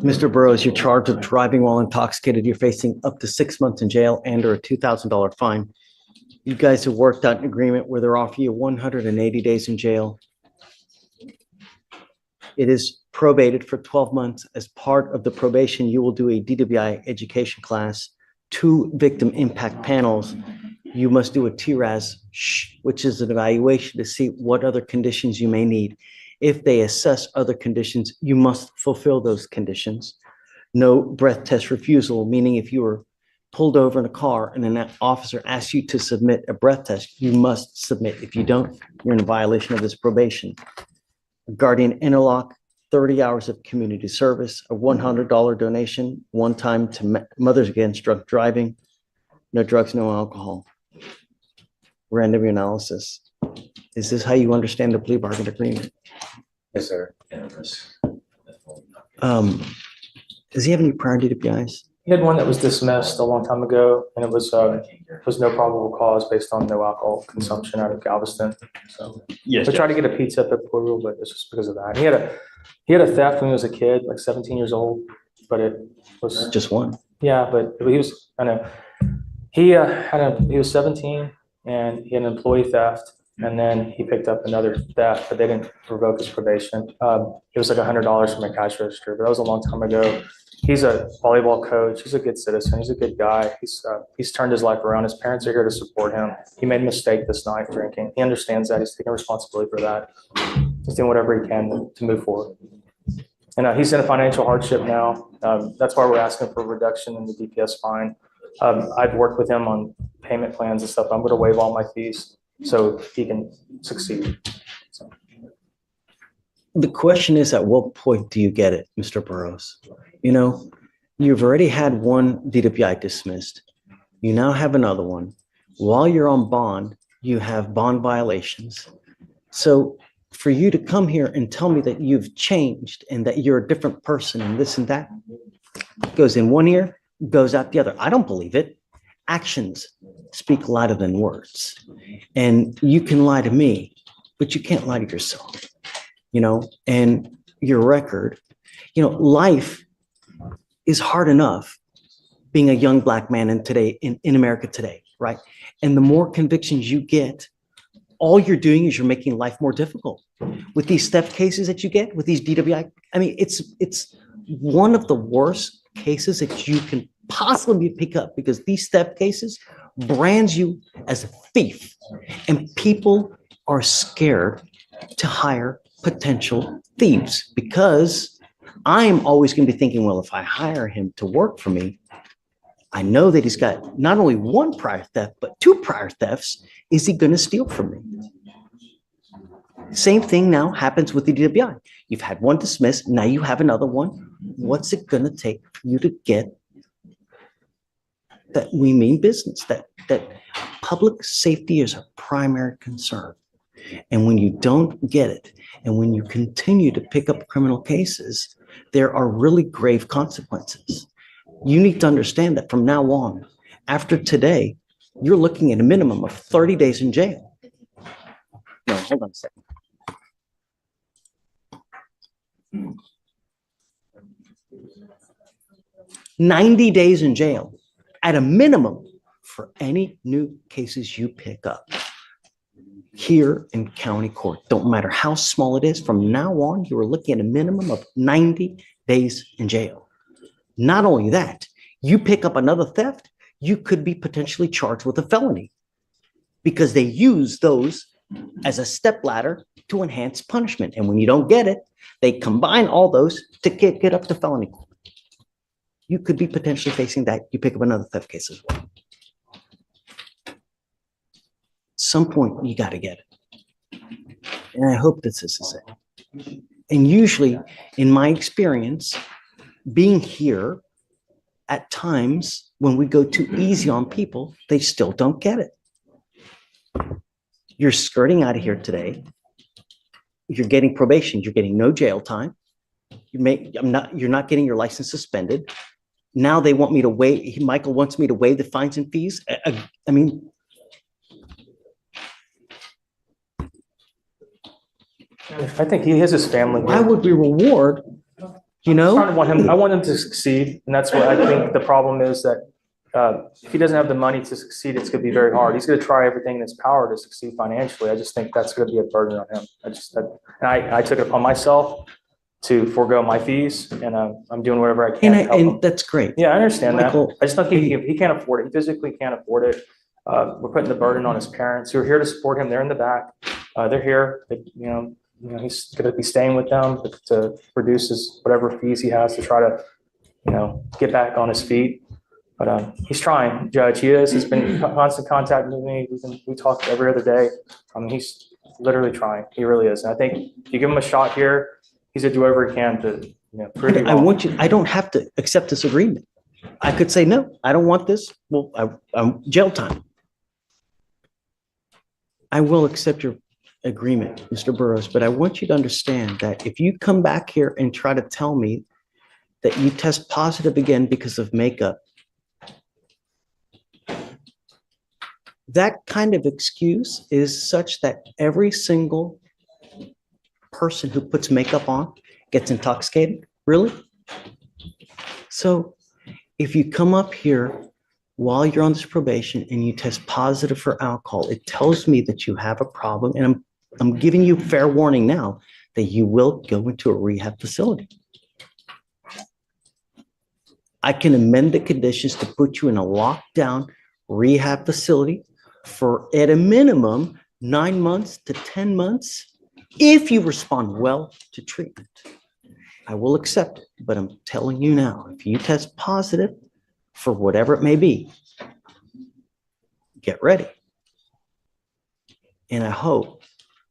Mr. Burrows, you're charged with driving while intoxicated. You're facing up to 6 months in jail and or a $2,000 fine. You guys have worked out an agreement where they're offering you 180 days in jail. It is probated for 12 months. As part of the probation, you will do a DWI education class, 2 victim impact panels. You must do a TRAS, which is an evaluation to see what other conditions you may need. If they assess other conditions, you must fulfill those conditions. No breath test refusal, meaning if you were pulled over in a car and an officer asks you to submit a breath test, you must submit. If you don't, you're in violation of this probation. Guardian interlock, 30 hours of community service, a $100 donation, one time to Mothers Against Drunk Driving, no drugs, no alcohol. Random analysis. Is this how you understand the plea bargain agreement? Yes, sir. Does he have any prior DWIs? He had one that was dismissed a long time ago, and it was no probable cause based on no alcohol consumption out of Galveston. So Yes. we tried to get a pizza at the Courtroom, but it's just because of that. He had a theft when he was a kid, like 17 years old, but it was Just one. yeah. But he was he was 17 and he had an employee theft, and then he picked up another theft, but they didn't revoke his probation. It was like $100 from a cash register, but that was a long time ago. He's a volleyball coach. He's a good citizen. He's a good guy. He's turned his life around. His parents are here to support him. He made a mistake this night drinking. He understands that. He's taking responsibility for that. He's doing whatever he can to move forward. And he's in a financial hardship now. That's why we're asking for a reduction in the DPS fine. I've worked with him on payment plans and stuff. I'm going to waive all my fees so he can succeed. So. The question is, at what point do you get it, Mr. Burrows? You know, you've already had one DWI dismissed. You now have another one. While you're on bond, you have bond violations. So for you to come here and tell me that you've changed and that you're a different person and this and that goes in one ear, goes out the other. I don't believe it. Actions speak louder than words. And you can lie to me, but you can't lie to yourself, you know, and your record, you know, life is hard enough being a young Black man in America today, right? And the more convictions you get, all you're doing is you're making life more difficult. With these theft cases that you get, with these DWI, I mean, it's one of the worst cases that you can possibly pick up, because these theft cases brands you as a thief, and people are scared to hire potential thieves, because I'm always going to be thinking, well, if I hire him to work for me, I know that he's got not only one prior theft, but 2 prior thefts. Is he going to steal from me? Same thing now happens with the DWI. You've had one dismissed. Now you have another one. What's it going to take for you to get that we mean business, that public safety is a primary concern? And when you don't get it, and when you continue to pick up criminal cases, there are really grave consequences. You need to understand that from now on, after today, you're looking at a minimum of 30 days in jail. No, hold on a second. $90 days in jail at a minimum for any new cases you pick up here in county court. Don't matter how small it is. From now on, you are looking at a minimum of 90 days in jail. Not only that, you pick up another theft, you could be potentially charged with a felony, because they use those as a stepladder to enhance punishment. And when you don't get it, they combine all those to get up to felony court. You could be potentially facing that. You pick up another theft case as well. At some point, you got to get it. And I hope this is the same. And usually, in my experience, being here, at times when we go too easy on people, they still don't get it. You're skirting out of here today. You're getting probation. You're getting no jail time. You're not getting your license suspended. Now they want me to waive. Michael wants me to waive the fines and fees. I mean, I think he has his family Why here. would we reward, you I know? want him to succeed, and that's what I think the problem is, that if he doesn't have the money to succeed, it's going to be very hard. He's going to try everything in his power to succeed financially. I just think that's going to be a burden on him. I took it upon myself to forego my fees, and I'm doing whatever I can to help him. And that's great. Yeah, I understand Michael, that. I just don't think he can't afford it. He physically can't afford it. We're putting the burden on his parents who are here to support him. They're in the back. They're here. He's going to be staying with them to produce his whatever fees he has to try to, get back on his feet. But he's trying, Judge. He is. He's been in constant contact with me. We talk every other day. He's literally trying. He really is. And I think if you give him a shot here, he's going to do whatever he can to, prove you wrong. I don't have to accept this agreement. I could say, no, I don't want this. Well, I'm jail time. I will accept your agreement, Mr. Burrows, but I want you to understand that if you come back here and try to tell me that you test positive again because of makeup, that kind of excuse is such that every single person who puts makeup on gets intoxicated. Really? So if you come up here while you're on this probation and you test positive for alcohol, it tells me that you have a problem. And I'm giving you fair warning now that you will go into a rehab facility. I can amend the conditions to put you in a lockdown rehab facility for, at a minimum, 9 months to 10 months, if you respond well to treatment. I will accept it, but I'm telling you now, if you test positive for whatever it may be, get ready. And I hope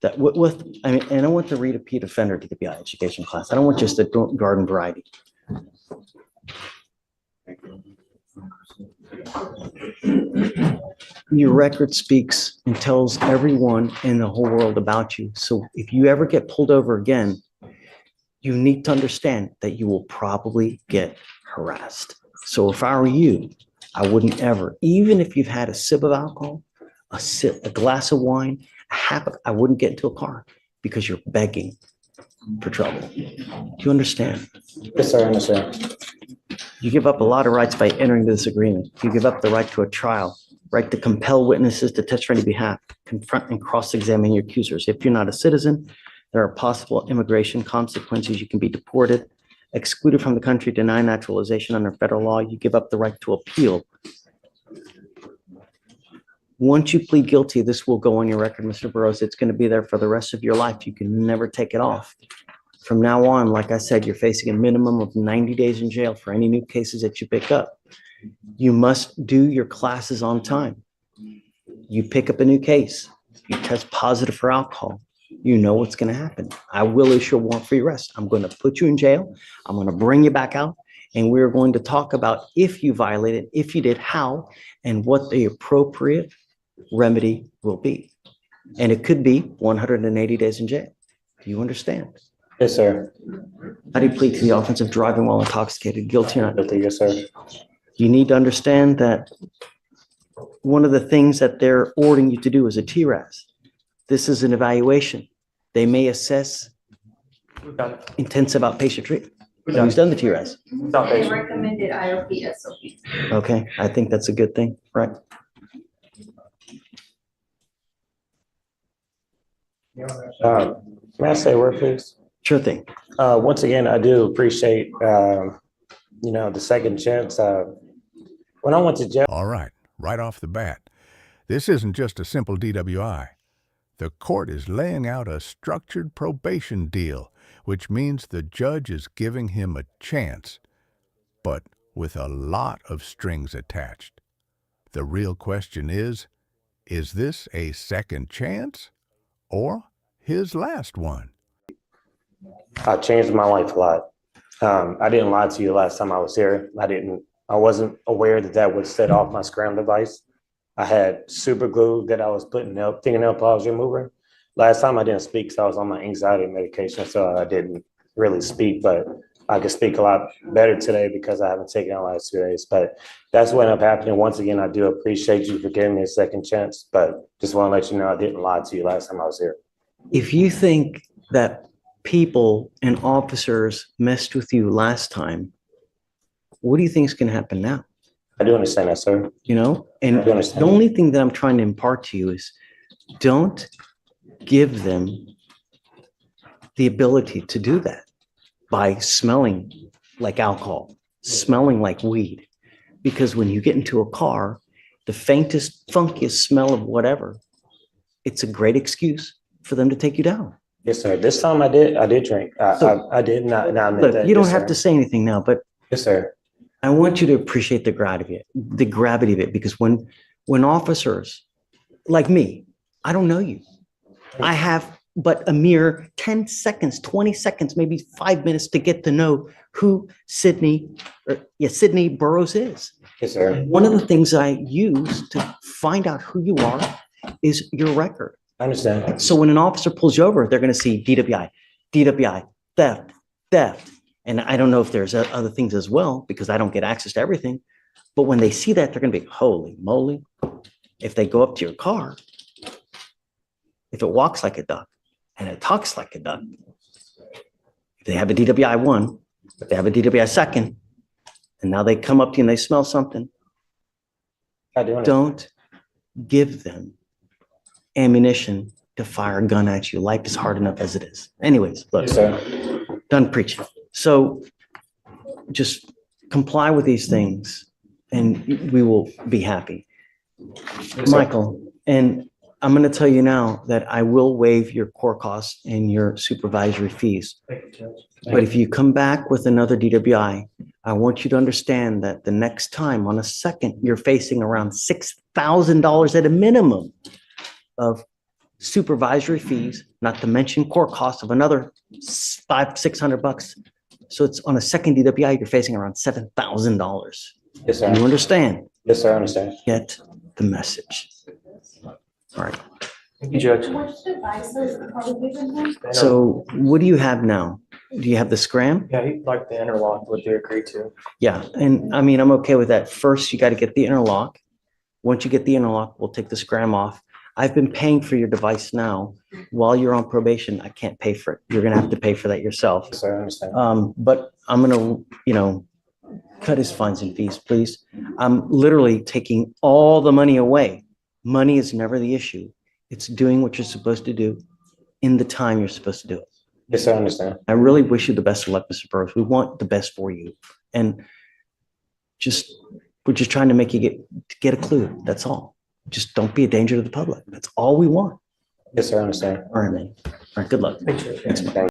that and I want to read a repeat offender DWI education class. I don't want just a garden variety. Your record speaks and tells everyone in the whole world about you. So if you ever get pulled over again, you need to understand that you will probably get harassed. So if I were you, I wouldn't ever, even if you've had a sip of alcohol, a glass of wine, I wouldn't get into a car because you're begging for trouble. Do you understand? Yes, sir, I understand. You give up a lot of rights by entering this agreement. You give up the right to a trial, right to compel witnesses to testify on your behalf, confront and cross-examine your accusers. If you're not a citizen, there are possible immigration consequences. You can be deported, excluded from the country, denied naturalization under federal law. You give up the right to appeal. Once you plead guilty, this will go on your record, Mr. Burrows. It's going to be there for the rest of your life. You can never take it off. From now on, like I said, you're facing a minimum of 90 days in jail for any new cases that you pick up. You must do your classes on time. You pick up a new case, you test positive for alcohol, you know what's going to happen. I will issue a warrant for your arrest. I'm going to put you in jail. I'm going to bring you back out. And we're going to talk about if you violated, if you did, how, and what the appropriate remedy will be. And it could be 180 days in jail. Do you understand? Yes, sir. How do you plead to the offense of driving while intoxicated? Guilty or not? Guilty, yes, sir. You need to understand that one of the things that they're ordering you to do is a TRAS. This is an evaluation. They may assess We've done it. intensive outpatient treatment. We've done Who's done the TRAS? it. They Outpatient. recommended IOP SOP. Okay, I think that's a good thing, right? May I say a word, please? Sure thing. Once again, I do appreciate, the second chance. When I went to jail. All right off the bat, this isn't just a simple DWI. The court is laying out a structured probation deal, which means the judge is giving him a chance, but with a lot of strings attached. The real question is this a second chance or his last one? I changed my life a lot. I didn't lie to you last time I was here. I wasn't aware that would set off my scram device. I had super glue that I was putting fingernail polish remover. Last time I didn't speak because I was on my anxiety medication, so I didn't really speak, but I can speak a lot better today because I haven't taken it the last 2 days. But that's what ended up happening. Once again, I do appreciate you for giving me a second chance, but just want to let you know I didn't lie to you last time I was here. If you think that people and officers messed with you last time, what do you think is going to happen now? I do understand that, sir. You know, and I do understand. the only thing that I'm trying to impart to you is don't give them the ability to do that by smelling like alcohol, smelling like weed. Because when you get into a car, the faintest, funkiest smell of whatever, it's a great excuse for them to take you down. Yes, sir. This time I did drink. I did not admit Look, that. you don't Yes, have sir. to say anything now, but Yes, sir. I want you to appreciate the gravity of it, because when officers like me, I don't know you. I have but a mere 10 seconds, 20 seconds, maybe 5 minutes to get to know who Sydney Burroughs is. Yes, sir. One of the things I use to find out who you are is your record. I understand. So when an officer pulls you over, they're going to see DWI, theft. And I don't know if there's other things as well, because I don't get access to everything. But when they see that, they're going to be, holy moly. If they go up to your car, if it walks like a duck and it talks like a duck, if they have a DWI 1, if they have a DWI 2nd, and now they come up to you and they smell something, I do understand. don't give them ammunition to fire a gun at you. Life is hard enough as it is. Anyways, look, Yes, sir. done preaching. So just comply with these things and we will be happy. Yes, sir. Michael, and I'm going to tell you now that I will waive your court costs and your supervisory fees. Thank you, Judge. But if you come back with another DWI, I want you to understand that the next time on a second, you're facing around $6,000 at a minimum of supervisory fees, not to mention court costs of another $500-600. So it's on a second DWI, you're facing around $7,000. Yes, sir. You understand? Yes, sir. I understand. Get the message. All right. Thank you, Judge. Which devices are we giving him? So what do you have now? Do you have the scram? Yeah, he liked the interlock, what they agreed to. Yeah. And I mean, I'm okay with that. First, you got to get the interlock. Once you get the interlock, we'll take the scram off. I've been paying for your device now. While you're on probation, I can't pay for it. You're going to have to pay for that yourself. Yes, sir. I understand. But I'm going to, cut his fines and fees, please. I'm literally taking all the money away. Money is never the issue. It's doing what you're supposed to do in the time you're supposed to do it. Yes, sir. I understand. I really wish you the best of luck, Mr. Burroughs. We want the best for you. And we're just trying to make you get a clue. That's all. Just don't be a danger to the public. That's all we want. Yes, sir. I understand. All right, man. All right, good luck. Thank you. Thanks, man. Thank